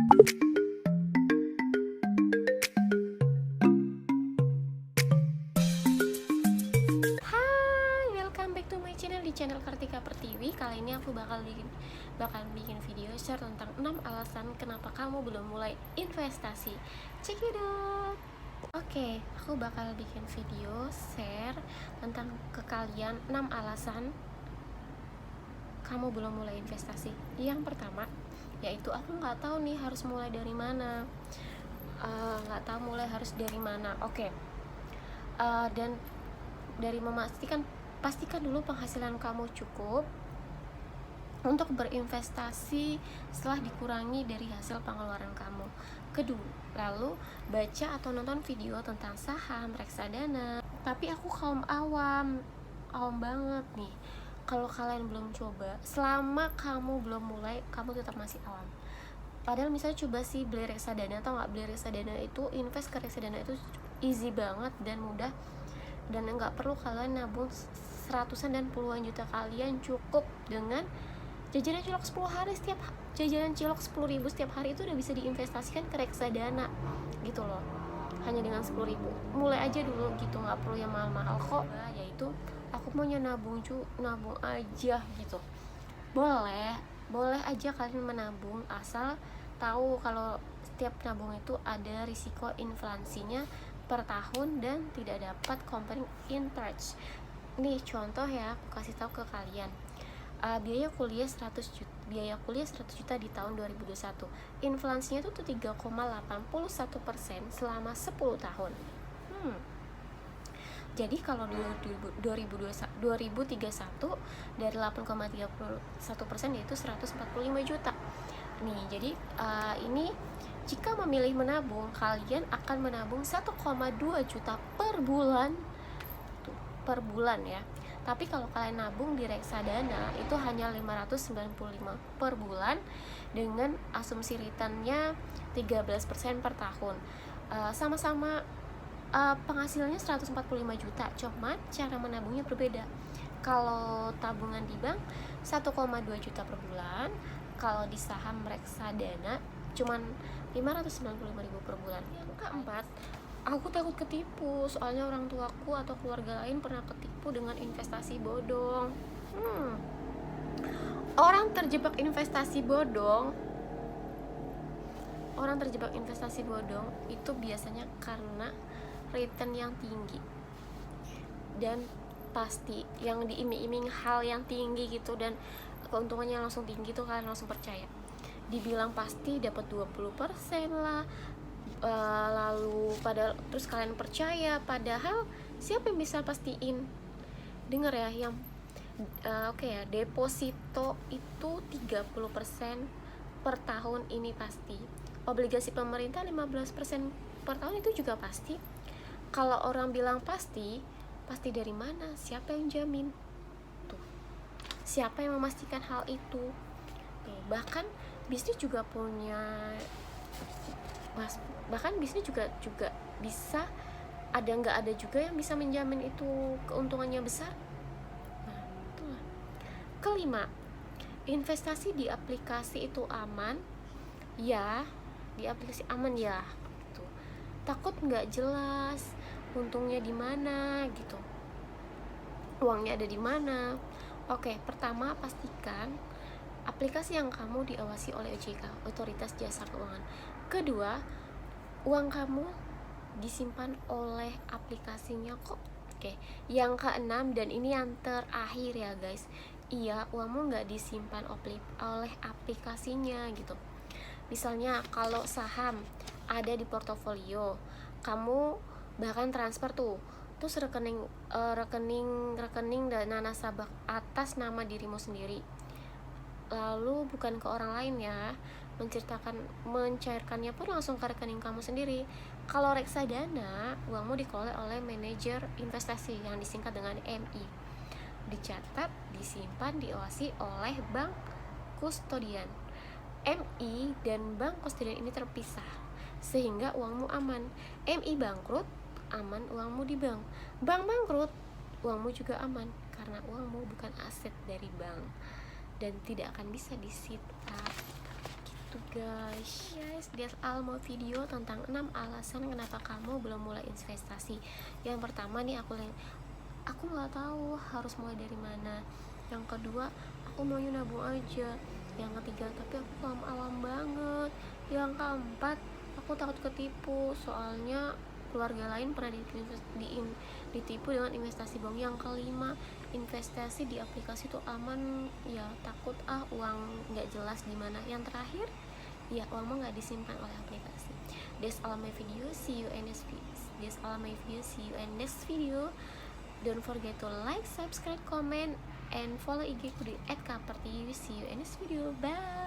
Hai, welcome back to my channel di channel Kartika Pertiwi. Kali ini aku bakal bikin video share tentang 6 alasan kenapa kamu belum mulai investasi. Check it out. Oke, aku bakal bikin video share tentang ke kalian 6 alasan kamu belum mulai investasi. Yang pertama, yaitu aku nggak tahu nih harus mulai dari mana. Oke. Dan dari pastikan dulu penghasilan kamu cukup untuk berinvestasi setelah dikurangi dari hasil pengeluaran kamu. Kedua, lalu baca atau nonton video tentang saham, reksadana. Tapi aku kaum awam banget nih. Kalau kalian belum coba, selama kamu belum mulai, kamu tetap masih awam. Padahal misalnya coba sih beli reksadana, atau nggak beli reksadana itu, invest ke reksadana itu easy banget dan mudah, dan nggak perlu kalian nabung seratusan dan puluhan juta. Kalian cukup dengan jajanan cilok 10.000 setiap hari itu udah bisa diinvestasikan ke reksadana gitu loh, hanya dengan 10.000. Mulai aja dulu gitu, nggak perlu yang mahal-mahal kok. Yaitu aku maunya nabung aja gitu. Boleh aja kalian menabung, asal tahu kalau setiap nabung itu ada risiko inflasinya per tahun dan tidak dapat compounding interest. Nih contoh ya, aku kasih tahu ke kalian. Biaya kuliah 100 juta di tahun 2021. Inflasinya tuh 3,81% selama 10 tahun. Jadi kalau di 2031 dari 8,31% yaitu 145 juta. Nih, jadi ini jika memilih menabung, kalian akan menabung 1,2 juta per bulan ya. Tapi kalau kalian nabung di reksadana itu hanya 595 per bulan dengan asumsi returnnya 13% per tahun. Sama-sama penghasilannya 145 juta, cuman cara menabungnya berbeda. Kalau tabungan di bank 1,2 juta per bulan, kalau di saham reksadana cuman 595.000 per bulan. Yang keempat, aku takut ketipu, soalnya orang tuaku atau keluarga lain pernah ketipu dengan investasi bodong. Orang terjebak investasi bodong itu biasanya karena return yang tinggi dan pasti, yang diiming-iming hal yang tinggi gitu dan keuntungannya langsung tinggi tuh kalian langsung percaya. Dibilang pasti dapat 20% lah, lalu terus kalian percaya, padahal siapa yang bisa pastiin? Dengar ya, yang deposito itu 30% per tahun ini pasti. Obligasi pemerintah 15% per tahun itu juga pasti. Kalau orang bilang pasti dari mana? Siapa yang jamin? Tuh. Siapa yang memastikan hal itu? Tuh, bahkan bisnis juga bisa ada nggak ada juga yang bisa menjamin itu keuntungannya besar. Nah, itulah. Kelima, investasi di aplikasi itu aman ya. Di aplikasi aman ya gitu. Takut nggak jelas untungnya di mana gitu, uangnya ada di mana. Oke, pertama pastikan aplikasi yang kamu diawasi oleh OJK, Otoritas Jasa Keuangan. Kedua, uang kamu disimpan oleh aplikasinya kok. Oke, yang keenam, dan ini yang terakhir ya guys, uangmu nggak disimpan oleh aplikasinya gitu. Misalnya kalau saham ada di portofolio, kamu bahkan transfer terus rekening dana nasabah atas nama dirimu sendiri, lalu bukan ke orang lain ya, mencairkannya pun langsung ke rekening kamu sendiri. Kalau reksadana, uangmu dikelola oleh manajer investasi yang disingkat dengan MI, dicatat, disimpan, diawasi oleh bank kustodian. MI dan bank kustodian ini terpisah sehingga uangmu aman. MI bangkrut, aman uangmu di bank. Bank bangkrut, uangmu juga aman karena uangmu bukan aset dari bank dan tidak akan bisa disita gitu. gitu guys. That's all my video tentang 6 alasan kenapa kamu belum mulai investasi. Yang pertama nih, aku nggak tahu harus mulai dari mana. Yang kedua, aku maunya nabung aja. Yang ketiga, tapi aku awam banget. Yang keempat, aku takut ketipu, soalnya keluarga lain pernah ditipu dengan investasi bohong. Yang kelima, investasi di aplikasi itu aman ya, takut uang nggak jelas di mana. Yang terakhir, ya uangmu nggak disimpan oleh aplikasi. That's all my video. See you in next video. Don't forget to like, subscribe, comment, and follow IG ku di @kaperti. See you in next video. Bye.